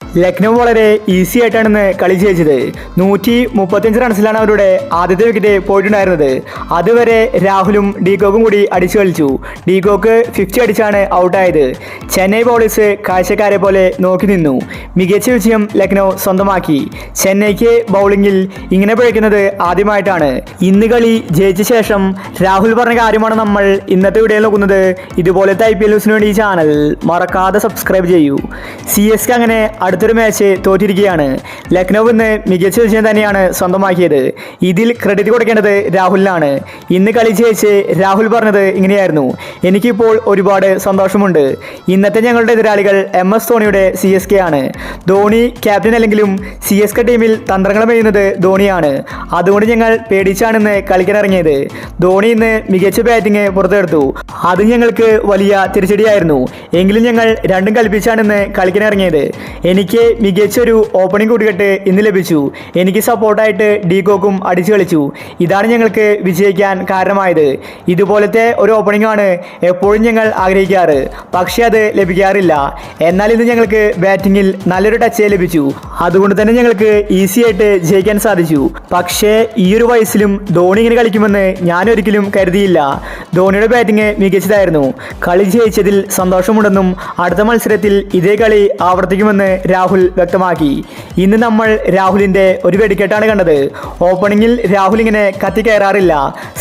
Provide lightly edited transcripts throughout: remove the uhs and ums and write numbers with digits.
ലക്നൗ വളരെ ഈസി ആയിട്ടാണ് കളി ജയിച്ചത്. 135 റൺസിലാണ് അവരുടെ ആദ്യത്തെ വിക്കറ്റ് പോയിട്ടുണ്ടായിരുന്നത്. അതുവരെ രാഹുലും ഡീകോക്കും കൂടി അടിച്ചു കളിച്ചു. ഡീകോക്ക് 50 അടിച്ചാണ് ഔട്ടായത്. ചെന്നൈ ബൗളേഴ്സ് കാഴ്ചക്കാരെ പോലെ നോക്കി നിന്നു. മികച്ച വിജയം ലക്നൗ സ്വന്തമാക്കി. ചെന്നൈക്ക് ബൗളിംഗിൽ ഇങ്ങനെ പിഴയ്ക്കുന്നത് ആദ്യമായിട്ടാണ്. ഇന്ന് കളി ജയിച്ച ശേഷം രാഹുൽ പറഞ്ഞ കാര്യമാണ് നമ്മൾ ഇന്നത്തെ വീഡിയോയിൽ നോക്കുന്നത്. ഇതുപോലത്തെ IPL ന്യൂസിന് വേണ്ടി ഈ ചാനൽ മറക്കാതെ സബ്സ്ക്രൈബ് ചെയ്യൂ. CSK അങ്ങനെ അടുത്തൊരു മാച്ച് തോറ്റിരിക്കുകയാണ്. ലക്നൗ ഇന്ന് മികച്ച വിജയം തന്നെയാണ് സ്വന്തമാക്കിയത്. ഇതിൽ ക്രെഡിറ്റ് കൊടുക്കേണ്ടത് രാഹുലിനാണ്. ഇന്ന് കളി ജയിച്ച് രാഹുൽ പറഞ്ഞത് ഇങ്ങനെയായിരുന്നു: എനിക്കിപ്പോൾ ഒരുപാട് സന്തോഷമുണ്ട്. ഇന്നത്തെ ഞങ്ങളുടെ എതിരാളികൾ MS ധോണിയുടെ CSK ആണ്. ധോണി ക്യാപ്റ്റൻ അല്ലെങ്കിലും CSK ടീമിൽ തന്ത്രങ്ങൾ മെയ്യുന്നത് ധോണിയാണ്. അതുകൊണ്ട് ഞങ്ങൾ പേടിച്ചാണെന്ന് കളിക്കാനിറങ്ങിയത്. ധോണി ഇന്ന് മികച്ച ബാറ്റിംഗ് പുറത്തെടുത്തു. അത് ഞങ്ങൾക്ക് വലിയ തിരിച്ചടിയായിരുന്നു. എങ്കിലും ഞങ്ങൾ രണ്ടും കൽപ്പിച്ചാണെന്ന് കളിക്കാനിറങ്ങിയത്. എനിക്ക് മികച്ചൊരു ഓപ്പണിംഗ് കൂട്ടുകെട്ട് ഇന്ന് ലഭിച്ചു. എനിക്ക് സപ്പോർട്ടായിട്ട് ഡീകോക്കും അടിച്ചു കളിച്ചു. ഇതാണ് ഞങ്ങൾക്ക് വിജയിക്കാൻ കാരണമായത്. ഇതുപോലത്തെ ഒരു ഓപ്പണിംഗ് ആണ് എപ്പോഴും ഞങ്ങൾ ആഗ്രഹിക്കാറ്. പക്ഷേ അത് ലഭിക്കാറില്ല. എന്നാൽ ഇന്ന് ഞങ്ങൾക്ക് ബാറ്റിങ്ങിൽ നല്ലൊരു ടച്ച് ലഭിച്ചു. അതുകൊണ്ട് തന്നെ ഞങ്ങൾക്ക് ഈസി ആയിട്ട് ജയിക്കാൻ സാധിച്ചു. പക്ഷേ ഈ ഒരു വയസ്സിലും ധോണി ഇങ്ങനെ കളിക്കുമെന്ന് ഞാൻ ഒരിക്കലും കരുതിയില്ല. ധോണിയുടെ ബാറ്റിംഗ് മികച്ചതായിരുന്നു. കളി ജയിച്ചതിൽ സന്തോഷമുണ്ടെന്നും അടുത്ത മത്സരത്തിൽ ഇതേ കളി ആവർത്തിക്കുമെന്ന് രാഹുൽ വ്യക്തമാക്കി. ഇന്ന് നമ്മൾ രാഹുലിൻ്റെ ഒരു വെടിക്കെട്ടാണ് കണ്ടത്. ഓപ്പണിംഗിൽ രാഹുൽ ഇങ്ങനെ കത്തിക്കയറാറില്ല.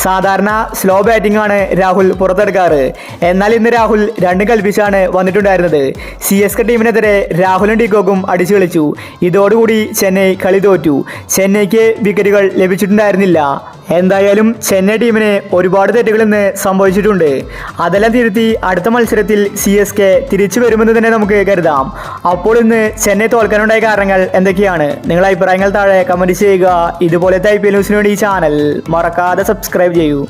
സാധാരണ സ്ലോ ബാറ്റിംഗ് ആണ് രാഹുൽ പുറത്തെടുക്കാറ്. എന്നാൽ ഇന്ന് രാഹുൽ രണ്ടും കൽപ്പിച്ചാണ് വന്നിട്ടുണ്ടായിരുന്നത്. CSK ടീമിനെതിരെ രാഹുലും ഡീകോക്കും അടിച്ചു കളിച്ചു. ഇതോടുകൂടി ചെന്നൈ കളി തോറ്റു. ചെന്നൈക്ക് വിക്കറ്റുകൾ ലഭിച്ചിട്ടുണ്ടായിരുന്നില്ല. എന്തായാലും ചെന്നൈ ടീമിന് ഒരുപാട് തെറ്റുകൾ ഇന്ന് സംഭവിച്ചിട്ടുണ്ട്. അതെല്ലാം തിരുത്തി അടുത്ത മത്സരത്തിൽ CSK തിരിച്ചു വരുമെന്ന് തന്നെ നമുക്ക് കരുതാം. അപ്പോൾ ഇന്ന് ചെന്നൈ തോൽക്കാനുണ്ടായ കാരണങ്ങൾ എന്തൊക്കെയാണ്? നിങ്ങളുടെ അഭിപ്രായങ്ങൾ താഴെ കമൻറ്റ് ചെയ്യുക. ഇതുപോലത്തെ IPL ന്യൂസിന് വേണ്ടി ഈ ചാനൽ മറക്കാതെ സബ്സ്ക്രൈബ് ചെയ്യൂ.